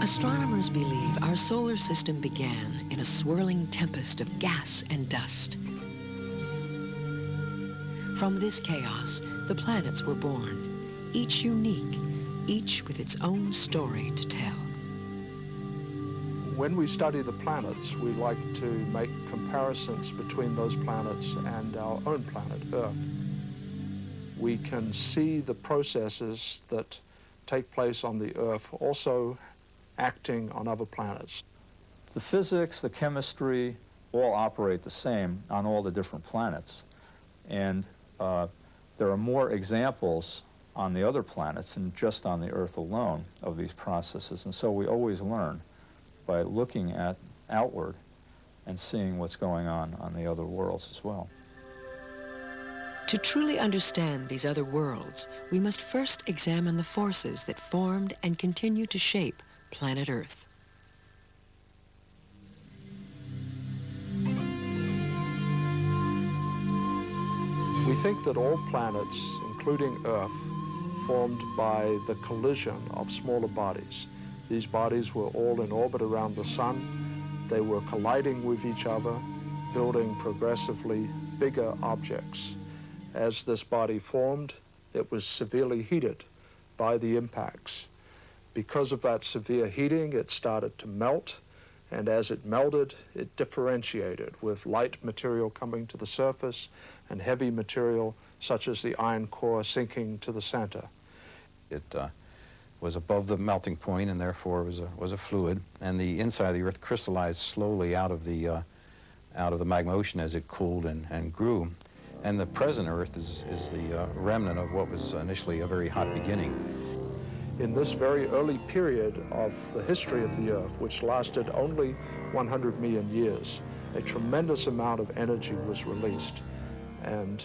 Astronomers believe our solar system began in a swirling tempest of gas and dust. From this chaos, the planets were born, each unique, each with its own story to tell. When we study the planets, we like to make comparisons between those planets and our own planet, Earth. We can see the processes that take place on the Earth also acting on other planets. The physics, the chemistry, all operate the same on all the different planets. And there are more examples on the other planets than just on the Earth alone of these processes. And so we always learn by looking outward and seeing what's going on the other worlds as well. To truly understand these other worlds, we must first examine the forces that formed and continue to shape planet Earth. We think that all planets, including Earth, formed by the collision of smaller bodies. These bodies were all in orbit around the sun. They were colliding with each other, building progressively bigger objects. As this body formed, it was severely heated by the impacts. Because of that severe heating, it started to melt, and as it melted, it differentiated, with light material coming to the surface and heavy material, such as the iron core, sinking to the center. It was above the melting point, and therefore was a fluid, and the inside of the Earth crystallized slowly out of the magma ocean as it cooled and grew. And the present Earth is the remnant of what was initially a very hot beginning. In this very early period of the history of the Earth, which lasted only 100 million years, a tremendous amount of energy was released, and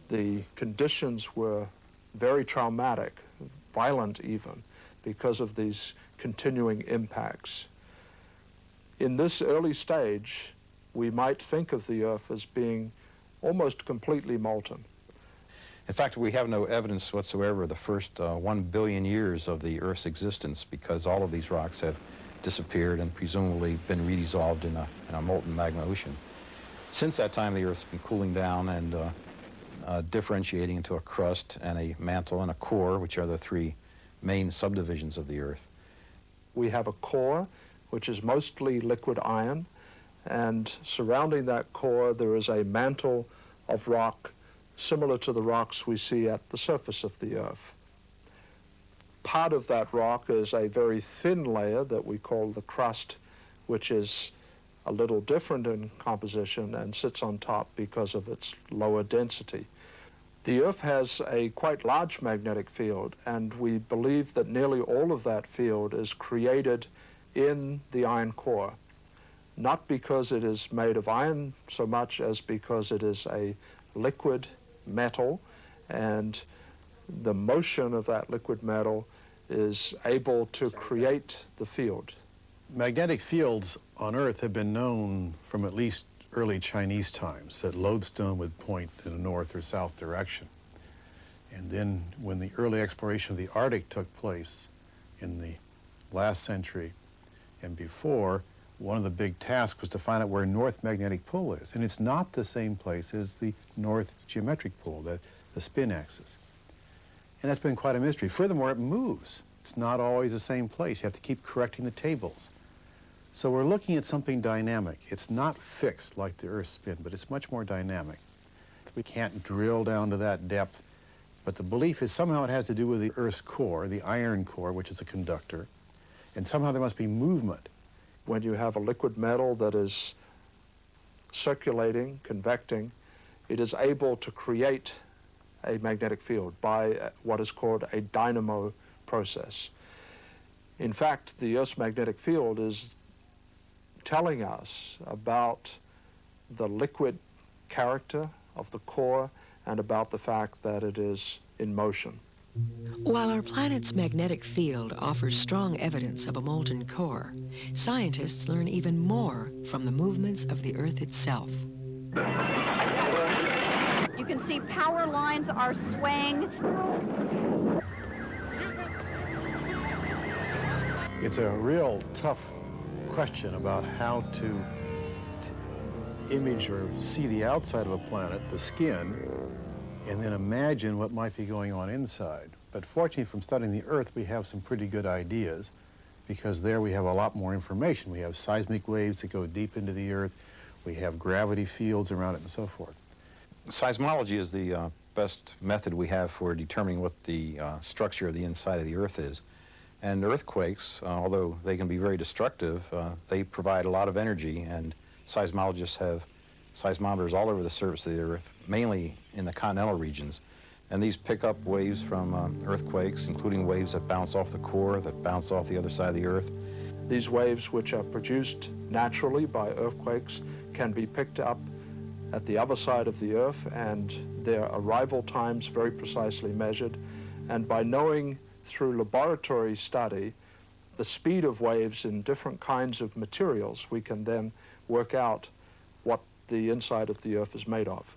the conditions were very traumatic, violent even, because of these continuing impacts. In this early stage, we might think of the Earth as being almost completely molten. In fact, we have no evidence whatsoever of the first 1 billion years of the Earth's existence, because all of these rocks have disappeared and presumably been redissolved in a molten magma ocean. Since that time, the Earth's been cooling down and differentiating into a crust and a mantle and a core, which are the three main subdivisions of the Earth. We have a core, which is mostly liquid iron, and surrounding that core there is a mantle of rock similar to the rocks we see at the surface of the Earth. Part of that rock is a very thin layer that we call the crust, which is a little different in composition and sits on top because of its lower density. The Earth has a quite large magnetic field, and we believe that nearly all of that field is created in the iron core, not because it is made of iron so much as because it is a liquid metal, and the motion of that liquid metal is able to create the field. Magnetic fields on Earth have been known from at least early Chinese times, that lodestone would point in a north or south direction. And then when the early exploration of the Arctic took place in the last century and before, one of the big tasks was to find out where north magnetic pole is. And it's not the same place as the north geometric pole, the spin axis. And that's been quite a mystery. Furthermore, it moves. It's not always the same place. You have to keep correcting the tables. So we're looking at something dynamic. It's not fixed like the Earth's spin, but it's much more dynamic. We can't drill down to that depth, but the belief is somehow it has to do with the Earth's core, the iron core, which is a conductor, and somehow there must be movement. When you have a liquid metal that is circulating, convecting, it is able to create a magnetic field by what is called a dynamo process. In fact, the Earth's magnetic field is telling us about the liquid character of the core and about the fact that it is in motion. While our planet's magnetic field offers strong evidence of a molten core, scientists learn even more from the movements of the Earth itself. You can see power lines are swaying. It's a real tough question about how to image or see the outside of a planet, the skin, and then imagine what might be going on inside. But fortunately, from studying the Earth, we have some pretty good ideas, because there we have a lot more information. We have seismic waves that go deep into the Earth. We have gravity fields around it and so forth. Seismology is the best method we have for determining what the structure of the inside of the Earth is. And earthquakes, although they can be very destructive, they provide a lot of energy, and seismologists have seismometers all over the surface of the Earth, mainly in the continental regions. And these pick up waves from earthquakes, including waves that bounce off the core, that bounce off the other side of the Earth. These waves, which are produced naturally by earthquakes, can be picked up at the other side of the Earth, and their arrival times very precisely measured. And by knowing through laboratory study the speed of waves in different kinds of materials, we can then work out what the inside of the Earth is made of.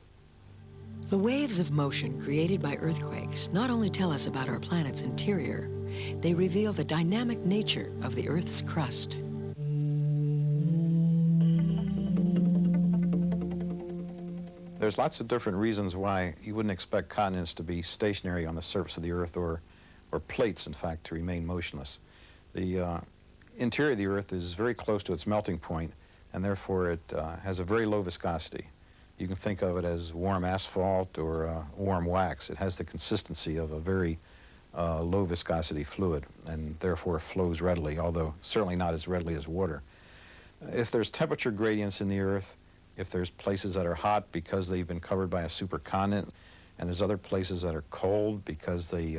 The waves of motion created by earthquakes not only tell us about our planet's interior, they reveal the dynamic nature of the Earth's crust. There's lots of different reasons why you wouldn't expect continents to be stationary on the surface of the Earth, or plates, in fact, to remain motionless. The interior of the Earth is very close to its melting point, and therefore it has a very low viscosity. You can think of it as warm asphalt or warm wax. It has the consistency of a very low viscosity fluid, and therefore flows readily, although certainly not as readily as water. If there's temperature gradients in the Earth, if there's places that are hot because they've been covered by a supercontinent, and there's other places that are cold because they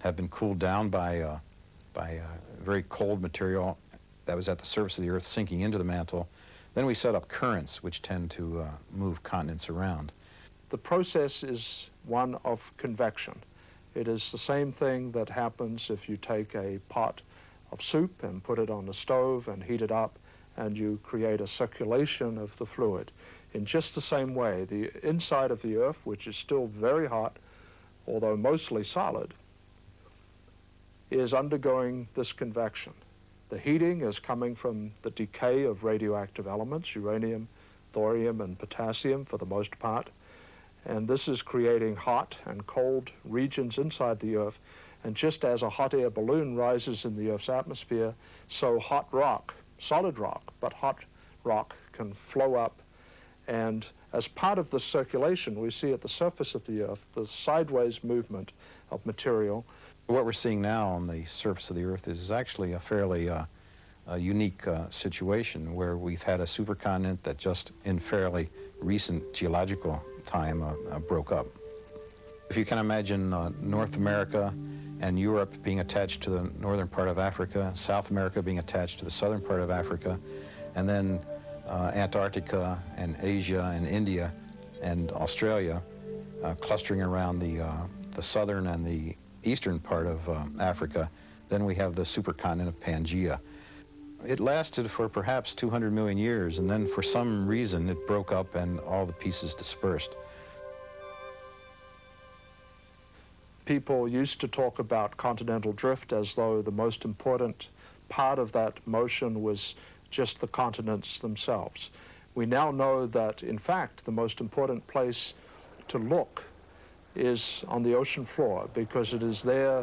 have been cooled down by a very cold material that was at the surface of the Earth sinking into the mantle, then we set up currents which tend to move continents around. The process is one of convection. It is the same thing that happens if you take a pot of soup and put it on the stove and heat it up, and you create a circulation of the fluid. In just the same way, the inside of the Earth, which is still very hot, although mostly solid, is undergoing this convection. The heating is coming from the decay of radioactive elements, uranium, thorium, and potassium for the most part. And this is creating hot and cold regions inside the Earth. And just as a hot air balloon rises in the Earth's atmosphere, so hot rock, solid rock, but hot rock can flow up. And as part of the circulation, we see at the surface of the Earth the sideways movement of material. What we're seeing now on the surface of the Earth is actually a fairly unique situation, where we've had a supercontinent that just in fairly recent geological time broke up. If you can imagine North America and Europe being attached to the northern part of Africa, South America being attached to the southern part of Africa, and then Antarctica and Asia and India and Australia clustering around the southern and the eastern part of Africa, then we have the supercontinent of Pangaea. It lasted for perhaps 200 million years, and then for some reason it broke up and all the pieces dispersed. People used to talk about continental drift as though the most important part of that motion was just the continents themselves. We now know that, in fact, the most important place to look is on the ocean floor, because it is there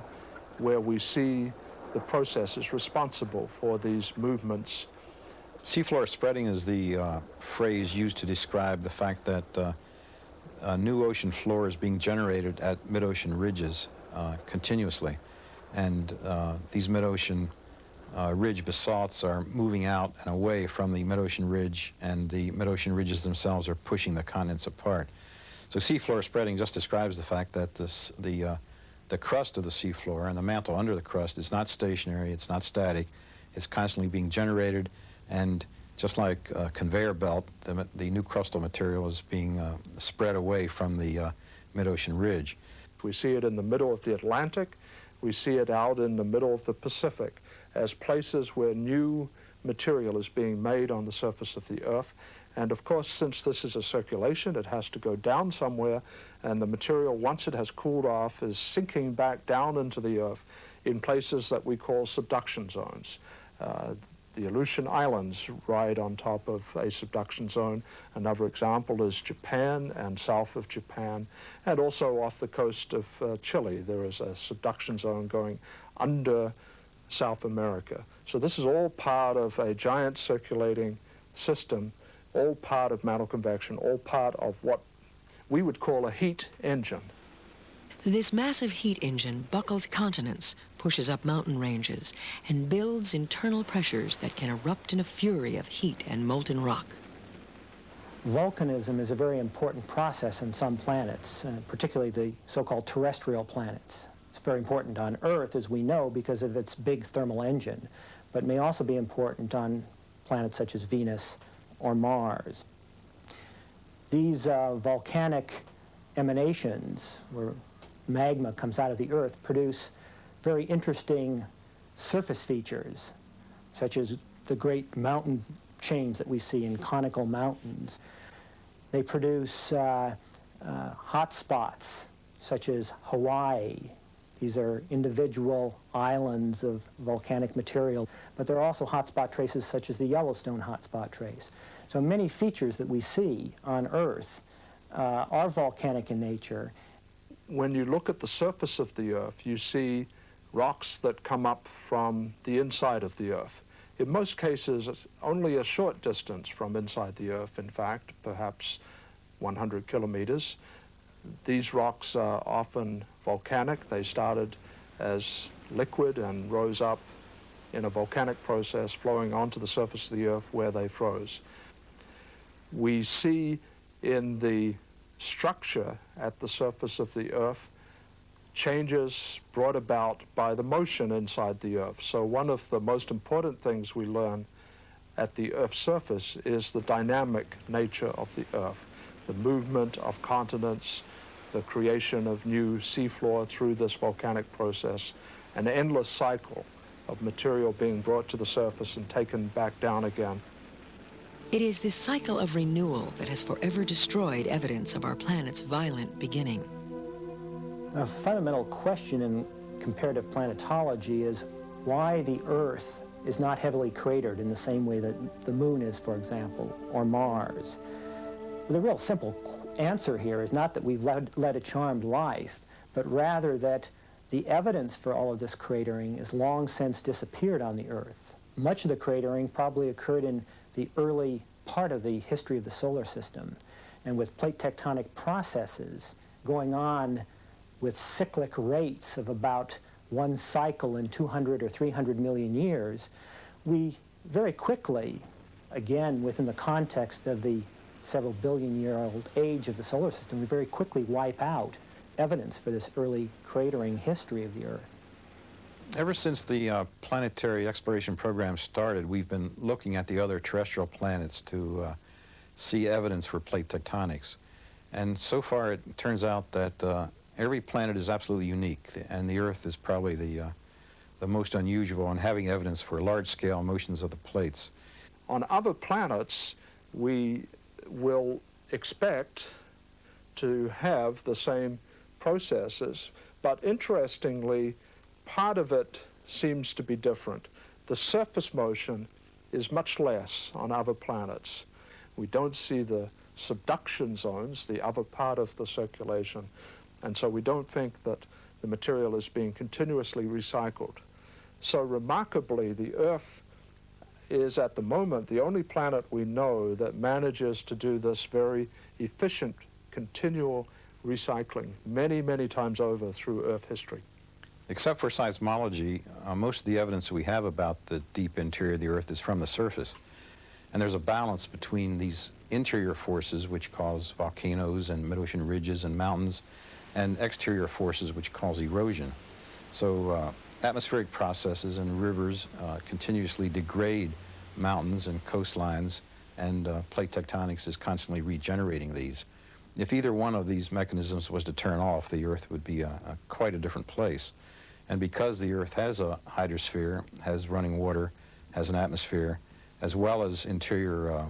where we see the processes responsible for these movements. Seafloor spreading is the phrase used to describe the fact that a new ocean floor is being generated at mid-ocean ridges continuously. And these mid-ocean ridge basalts are moving out and away from the mid-ocean ridge, and the mid-ocean ridges themselves are pushing the continents apart. So seafloor spreading just describes the fact that the crust of the seafloor and the mantle under the crust is not stationary, it's not static, it's constantly being generated, and just like a conveyor belt, the new crustal material is being spread away from the mid-ocean ridge. We see it in the middle of the Atlantic, we see it out in the middle of the Pacific as places where new material is being made on the surface of the Earth, And of course, since this is a circulation, it has to go down somewhere, and the material, once it has cooled off, is sinking back down into the Earth in places that we call subduction zones. The Aleutian Islands ride on top of a subduction zone. Another example is Japan and south of Japan, and also off the coast of Chile. There is a subduction zone going under South America. So this is all part of a giant circulating system, all part of mantle convection, all part of what we would call a heat engine. This massive heat engine buckles continents, pushes up mountain ranges, and builds internal pressures that can erupt in a fury of heat and molten rock. Volcanism is a very important process on some planets, particularly the so-called terrestrial planets. It's very important on Earth, as we know, because of its big thermal engine, but may also be important on planets such as Venus or Mars. These volcanic emanations, where magma comes out of the Earth, produce very interesting surface features, such as the great mountain chains that we see in conical mountains. They produce hot spots, such as Hawaii. These are individual islands of volcanic material, but there are also hotspot traces such as the Yellowstone hotspot trace. So many features that we see on Earth are volcanic in nature. When you look at the surface of the Earth, you see rocks that come up from the inside of the Earth. In most cases, it's only a short distance from inside the Earth, in fact, perhaps 100 kilometers. These rocks are often volcanic. They started as liquid and rose up in a volcanic process, flowing onto the surface of the Earth where they froze. We see in the structure at the surface of the Earth changes brought about by the motion inside the Earth. So one of the most important things we learn at the Earth's surface is the dynamic nature of the Earth, the movement of continents, the creation of new seafloor through this volcanic process, an endless cycle of material being brought to the surface and taken back down again. It is this cycle of renewal that has forever destroyed evidence of our planet's violent beginning. A fundamental question in comparative planetology is why the Earth is not heavily cratered in the same way that the Moon is, for example, or Mars. The real simple answer here is not that we've led a charmed life, but rather that the evidence for all of this cratering is long since disappeared on the Earth. Much of the cratering probably occurred in the early part of the history of the solar system, and with plate tectonic processes going on with cyclic rates of about one cycle in 200 or 300 million years, we very quickly, again within the context of the several billion-year-old age of the solar system, we very quickly wipe out evidence for this early cratering history of the Earth. Ever since the planetary exploration program started, we've been looking at the other terrestrial planets to see evidence for plate tectonics. And so far it turns out that every planet is absolutely unique, and the Earth is probably the most unusual in having evidence for large-scale motions of the plates. On other planets, we will expect to have the same processes, but interestingly, part of it seems to be different. The surface motion is much less on other planets. We don't see the subduction zones, the other part of the circulation, and so we don't think that the material is being continuously recycled. So remarkably, the Earth is at the moment the only planet we know that manages to do this very efficient, continual recycling many, many times over through Earth history. Except for seismology, most of the evidence we have about the deep interior of the Earth is from the surface. And there's a balance between these interior forces which cause volcanoes and mid-ocean ridges and mountains, and exterior forces which cause erosion. So atmospheric processes and rivers continuously degrade mountains and coastlines, and plate tectonics is constantly regenerating these. If either one of these mechanisms was to turn off, the Earth would be quite a different place. And because the Earth has a hydrosphere, has running water, has an atmosphere, as well as interior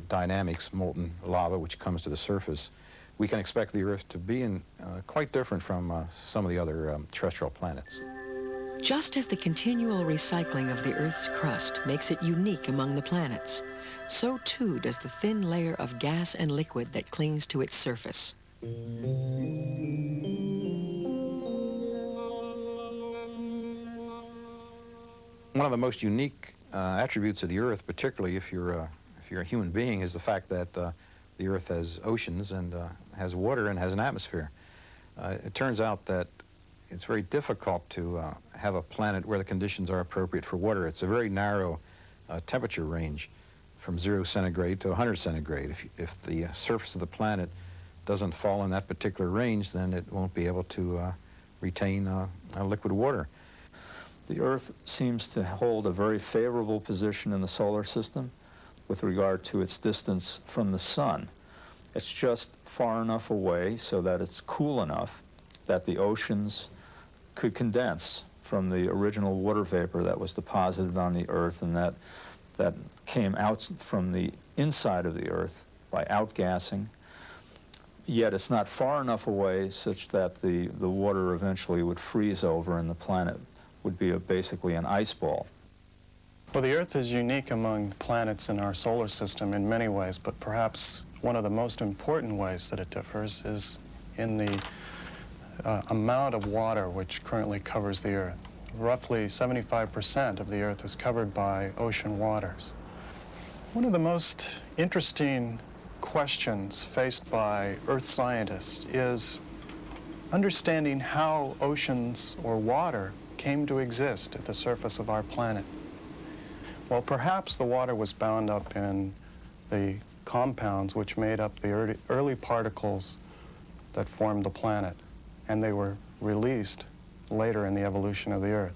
dynamics, molten lava, which comes to the surface, we can expect the Earth to be quite different from some of the other terrestrial planets. Just as the continual recycling of the Earth's crust makes it unique among the planets, so too does the thin layer of gas and liquid that clings to its surface. One of the most unique attributes of the Earth, particularly if you're a human being, is the fact that the Earth has oceans and has water and has an atmosphere. It turns out that it's very difficult to have a planet where the conditions are appropriate for water. It's a very narrow temperature range, from 0 centigrade to 100 centigrade. If the surface of the planet doesn't fall in that particular range, then it won't be able to retain liquid water. The Earth seems to hold a very favorable position in the solar system with regard to its distance from the sun. It's just far enough away so that it's cool enough that the oceans could condense from the original water vapor that was deposited on the Earth and that came out from the inside of the Earth by outgassing. Yet it's not far enough away such that the water eventually would freeze over and the planet would be basically an ice ball. Well, the Earth is unique among planets in our solar system in many ways, but perhaps one of the most important ways that it differs is in the amount of water which currently covers the Earth. Roughly 75% of the Earth is covered by ocean waters. One of the most interesting questions faced by Earth scientists is understanding how oceans or water came to exist at the surface of our planet. Well, perhaps the water was bound up in the compounds which made up the early particles that formed the planet, and they were released later in the evolution of the Earth.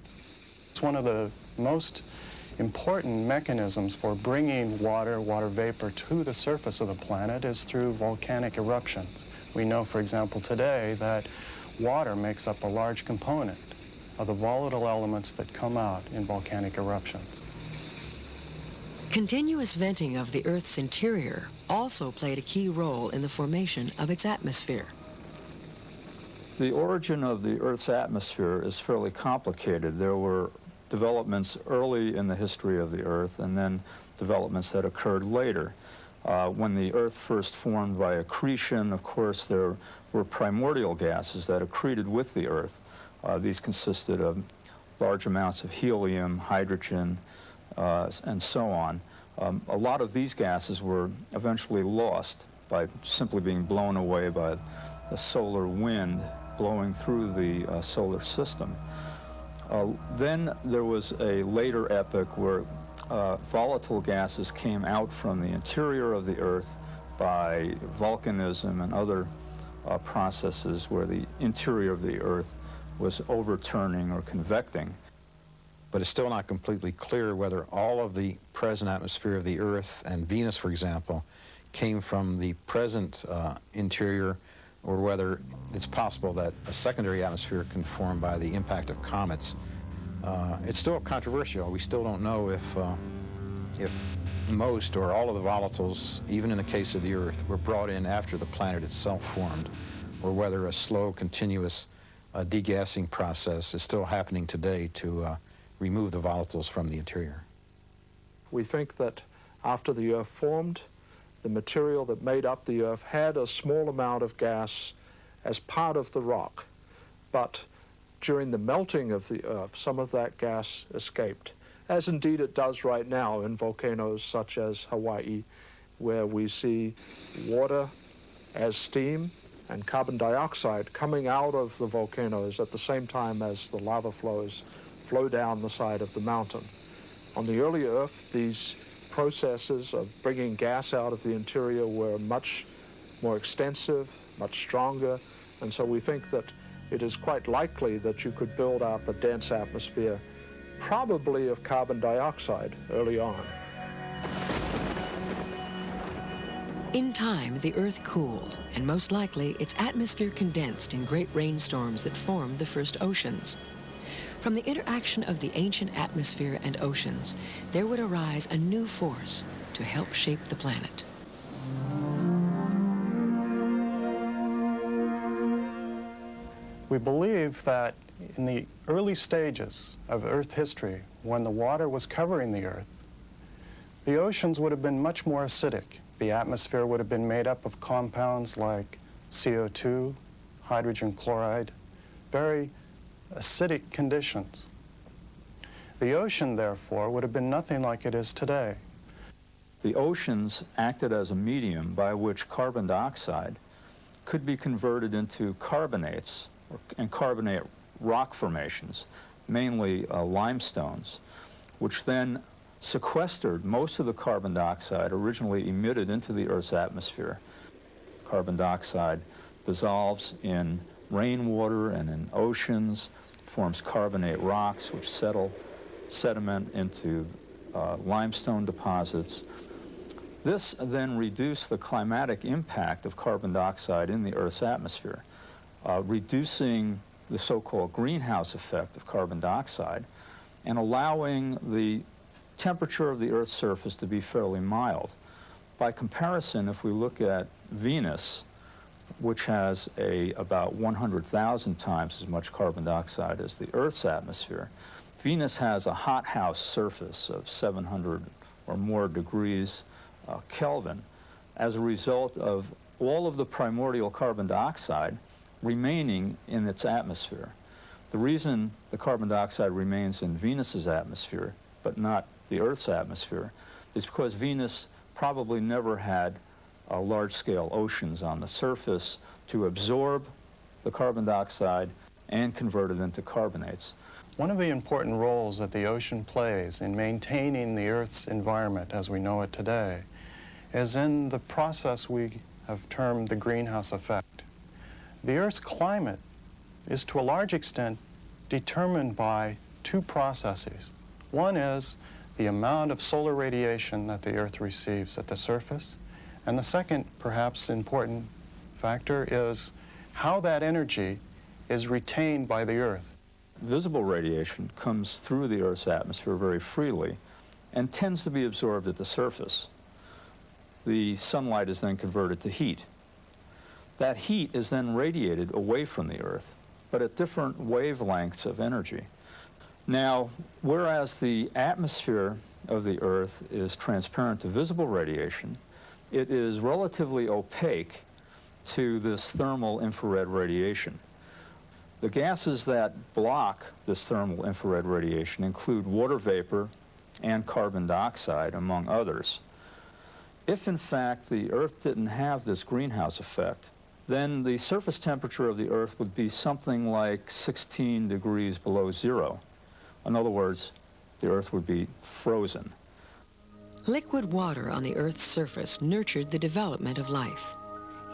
It's one of the most important mechanisms for bringing water vapor to the surface of the planet is through volcanic eruptions. We know, for example, today that water makes up a large component of the volatile elements that come out in volcanic eruptions. Continuous venting of the Earth's interior also played a key role in the formation of its atmosphere. The origin of the Earth's atmosphere is fairly complicated. There were developments early in the history of the Earth and then developments that occurred later. When the Earth first formed by accretion, of course, there were primordial gases that accreted with the Earth. These consisted of large amounts of helium, hydrogen, and so on. A lot of these gases were eventually lost by simply being blown away by the solar wind blowing through the solar system. Then there was a later epoch where volatile gases came out from the interior of the Earth by volcanism and other processes where the interior of the Earth was overturning or convecting. But it's still not completely clear whether all of the present atmosphere of the Earth and Venus, for example, came from the present interior, or whether it's possible that a secondary atmosphere can form by the impact of comets. It's still controversial. We still don't know if most or all of the volatiles, even in the case of the Earth, were brought in after the planet itself formed, or whether a slow, continuous degassing process is still happening today to remove the volatiles from the interior. We think that after the Earth formed, the material that made up the Earth had a small amount of gas as part of the rock, but during the melting of the Earth, some of that gas escaped, as indeed it does right now in volcanoes such as Hawaii, where we see water as steam and carbon dioxide coming out of the volcanoes at the same time as the lava flows flow down the side of the mountain. On the early Earth, these processes of bringing gas out of the interior were much more extensive, much stronger, and so we think that it is quite likely that you could build up a dense atmosphere, probably of carbon dioxide early on. In time, the Earth cooled, and most likely its atmosphere condensed in great rainstorms that formed the first oceans. From the interaction of the ancient atmosphere and oceans, there would arise a new force to to help shape the planet. We believe that in the early stages of Earth history, when the water was covering the Earth, the oceans would have been much more acidic. The atmosphere would have been made up of compounds like CO2, hydrogen chloride, very acidic conditions. The ocean, therefore, would have been nothing like it is today. The oceans acted as a medium by which carbon dioxide could be converted into carbonates and carbonate rock formations, mainly limestones, which then sequestered most of the carbon dioxide originally emitted into the Earth's atmosphere. Carbon dioxide dissolves in rainwater and in oceans, forms carbonate rocks which sediment into limestone deposits. This then reduced the climatic impact of carbon dioxide in the Earth's atmosphere, reducing the so-called greenhouse effect of carbon dioxide and allowing the temperature of the Earth's surface to be fairly mild. By comparison, if we look at Venus, which has about 100,000 times as much carbon dioxide as the Earth's atmosphere, Venus has a hothouse surface of 700 or more degrees Kelvin as a result of all of the primordial carbon dioxide remaining in its atmosphere. The reason the carbon dioxide remains in Venus's atmosphere but not the Earth's atmosphere is because Venus probably never had large-scale oceans on the surface to absorb the carbon dioxide and convert it into carbonates. One of the important roles that the ocean plays in maintaining the Earth's environment as we know it today is in the process we have termed the greenhouse effect. The Earth's climate is to a large extent determined by two processes. One is the amount of solar radiation that the Earth receives at the surface, and the second, perhaps important factor, is how that energy is retained by the Earth. Visible radiation comes through the Earth's atmosphere very freely and tends to be absorbed at the surface. The sunlight is then converted to heat. That heat is then radiated away from the Earth, but at different wavelengths of energy. Now, whereas the atmosphere of the Earth is transparent to visible radiation, it is relatively opaque to this thermal infrared radiation. The gases that block this thermal infrared radiation include water vapor and carbon dioxide, among others. If, in fact, the Earth didn't have this greenhouse effect, then the surface temperature of the Earth would be something like 16 degrees below zero. In other words, the Earth would be frozen. Liquid water on the Earth's surface nurtured the development of life.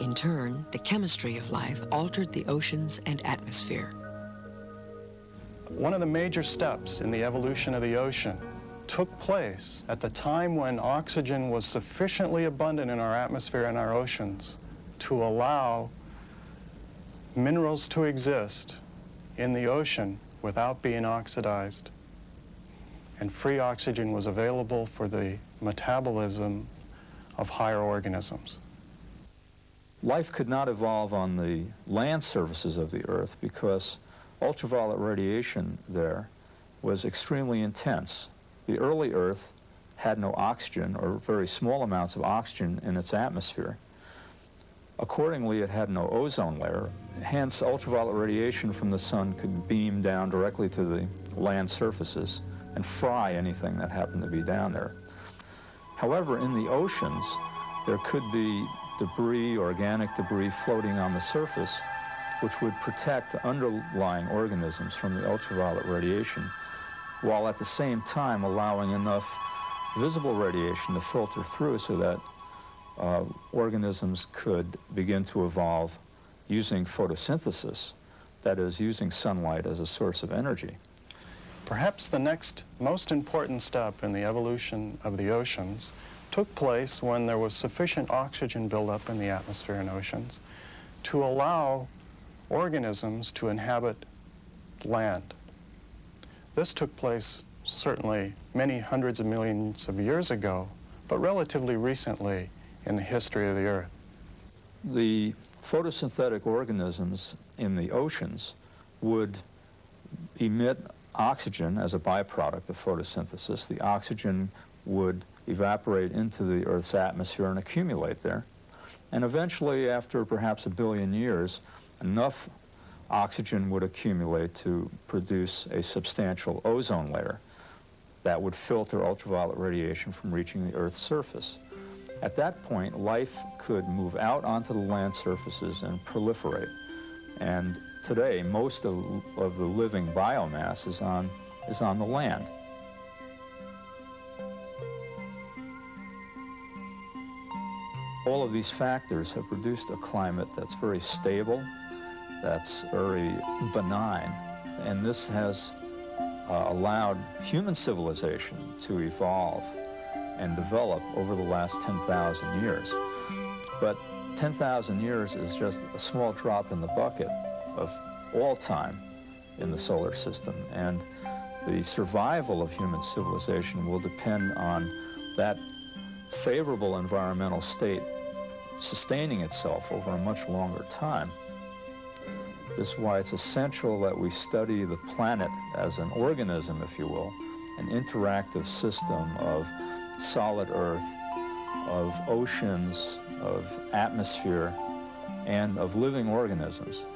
In turn, the chemistry of life altered the oceans and atmosphere. One of the major steps in the evolution of the ocean took place at the time when oxygen was sufficiently abundant in our atmosphere and our oceans to allow minerals to exist in the ocean without being oxidized. And free oxygen was available for the metabolism of higher organisms. Life could not evolve on the land surfaces of the Earth because ultraviolet radiation there was extremely intense. The early Earth had no oxygen or very small amounts of oxygen in its atmosphere. Accordingly, it had no ozone layer. Hence, ultraviolet radiation from the sun could beam down directly to the land surfaces and fry anything that happened to be down there. However, in the oceans, there could be debris, organic debris, floating on the surface, which would protect underlying organisms from the ultraviolet radiation, while at the same time allowing enough visible radiation to filter through so that organisms could begin to evolve using photosynthesis, that is, using sunlight as a source of energy. Perhaps the next most important step in the evolution of the oceans took place when there was sufficient oxygen buildup in the atmosphere and oceans to allow organisms to inhabit land. This took place certainly many hundreds of millions of years ago, but relatively recently in the history of the Earth. The photosynthetic organisms in the oceans would emit oxygen as a byproduct of photosynthesis. The oxygen would evaporate into the Earth's atmosphere and accumulate there. And eventually, after perhaps 1 billion years, enough oxygen would accumulate to produce a substantial ozone layer that would filter ultraviolet radiation from reaching the Earth's surface. At that point, life could move out onto the land surfaces and proliferate. And today, most of the living biomass is on the land. All of these factors have produced a climate that's very stable, that's very benign, and this has allowed human civilization to evolve and develop over the last 10,000 years. But 10,000 years is just a small drop in the bucket of all time in the solar system, and the survival of human civilization will depend on that favorable environmental state sustaining itself over a much longer time. This is why it's essential that we study the planet as an organism, if you will, an interactive system of solid Earth, of oceans, of atmosphere, and of living organisms.